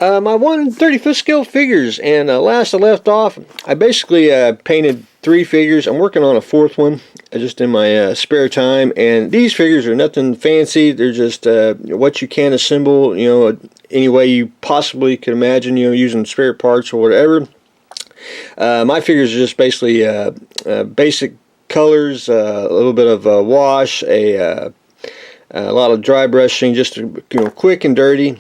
My 1/35th scale figures, and last I left off, I basically painted 3 figures. I'm working on a 4th one just in my spare time, and these figures are nothing fancy. They're just what you can assemble, any way you possibly could imagine, using spare parts or whatever. My figures are just basically basic colors, a little bit of wash, a lot of dry brushing, just quick and dirty.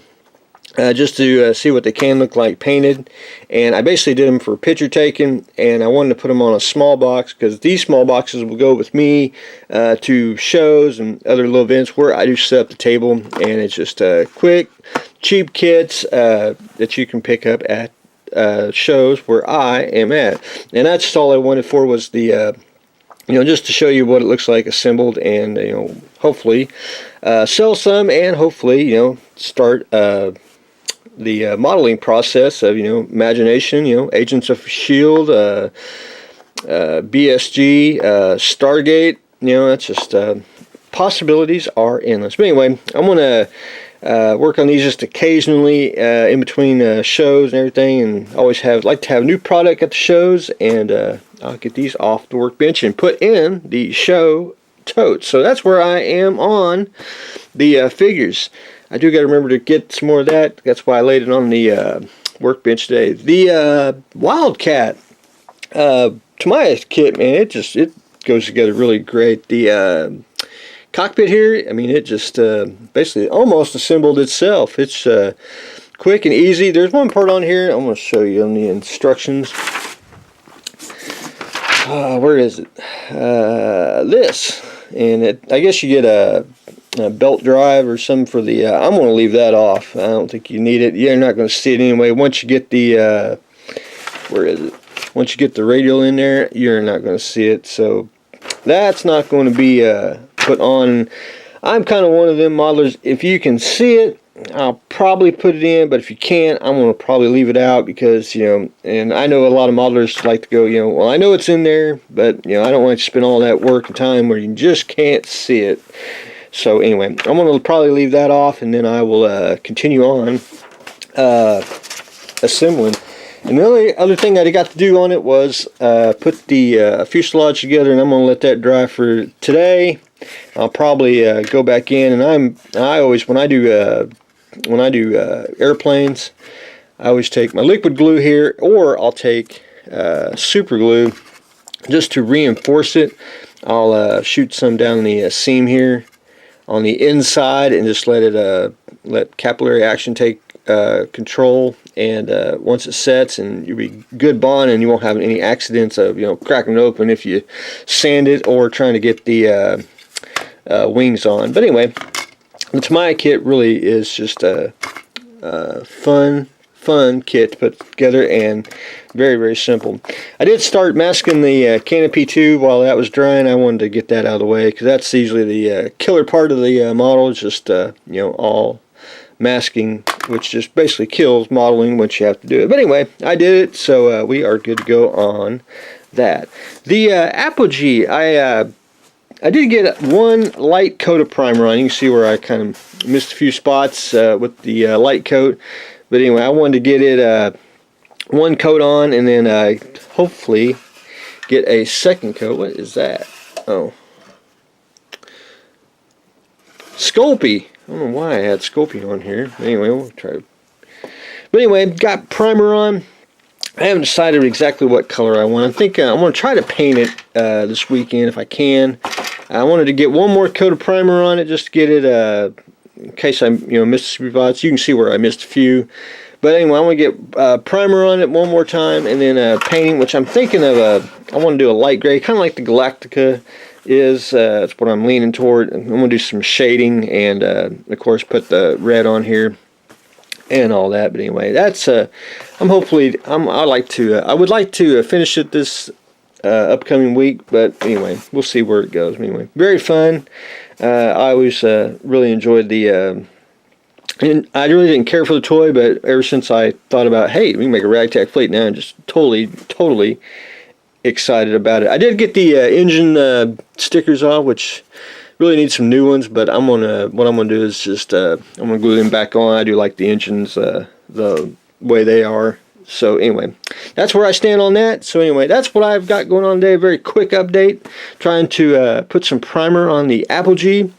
Just to see what they can look like painted. And I basically did them for picture taking, and I wanted to put them on a small box because these small boxes will go with me to shows and other little events where I do set up the table, and it's just quick, cheap kits that you can pick up at shows where I am at. And that's just all I wanted for, was the just to show you what it looks like assembled, and hopefully sell some, and hopefully start the modeling process of imagination, Agents of S.H.I.E.L.D., BSG, Stargate. That's just possibilities are endless. But anyway, I'm gonna work on these just occasionally in between shows and everything, and always like to have new product at the shows, and I'll get these off the workbench and put in the show totes. So that's where I am on the figures. I do got to remember to get some more of that. That's why I laid it on the workbench today. The wildcat Tamiya kit, man, it goes together really great. The cockpit here, I mean, it just basically almost assembled itself. It's quick and easy. There's one part on here I'm going to show you on the instructions. Where is it? This, and I guess you get a belt drive or something for the I'm going to leave that off. I don't think you need it. You're not going to see it anyway. Once you get the where is it? Once you get the radial in there, you're not going to see it. So that's not going to be put on. I'm kind of one of them modelers. If you can see it, I'll probably put it in, but if you can't, I'm going to probably leave it out, because and I know a lot of modelers like to go, well, I know it's in there, but I don't want to spend all that work and time where you just can't see it. So anyway, I'm going to probably leave that off, and then I will continue on assembling. And the only other thing I got to do on it was put the fuselage together, and I'm going to let that dry for today. I'll probably go back in, and I always, when I do airplanes, I always take my liquid glue here, or I'll take super glue just to reinforce it. I'll shoot some down the seam here on the inside, and just let capillary action take control, and once it sets, and you'll be good bond, and you won't have any accidents of cracking it open if you sand it or trying to get the wings on. But anyway, the Tamiya kit really is just a fun kit to put together, and very, very simple. I did start masking the canopy too while that was drying. I wanted to get that out of the way, because that's usually the killer part of the model. It's just all masking, which just basically kills modeling once you have to do it. But anyway, I did it, so we are good to go on that. The Apogee, I did get one light coat of primer on. You can see where I kind of missed a few spots with the light coat. But anyway, I wanted to get it one coat on, and then hopefully get a second coat. What is that? Oh. Sculpey. I don't know why I had Sculpey on here. Anyway, we'll try. But anyway, got primer on. I haven't decided exactly what color I want. I think I'm going to try to paint it this weekend if I can. I wanted to get one more coat of primer on it, just to get it in case I missed a few spots. You can see where I missed a few. But anyway, I want to get primer on it one more time, and then painting, which I'm thinking of. I want to do a light gray, kind of like the Galactica is. That's what I'm leaning toward. I'm going to do some shading, and of course put the red on here and all that. But anyway, that's I would like to finish it this upcoming week, but anyway, we'll see where it goes. Anyway, very fun. I always really enjoyed the and I really didn't care for the toy, but ever since I thought about, hey, we can make a ragtag fleet now, I'm just totally excited about it. I did get the engine stickers off, which really need some new ones, but what I'm gonna do is just I'm gonna glue them back on. I do like the engines the way they are. So anyway, that's where I stand on that. So anyway, that's what I've got going on today. A very quick update. Trying to put some primer on the Apogee.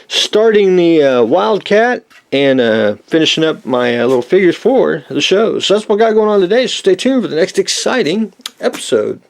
Starting the Wildcat. And finishing up my little figures for the show. So that's what I got going on today. So stay tuned for the next exciting episode.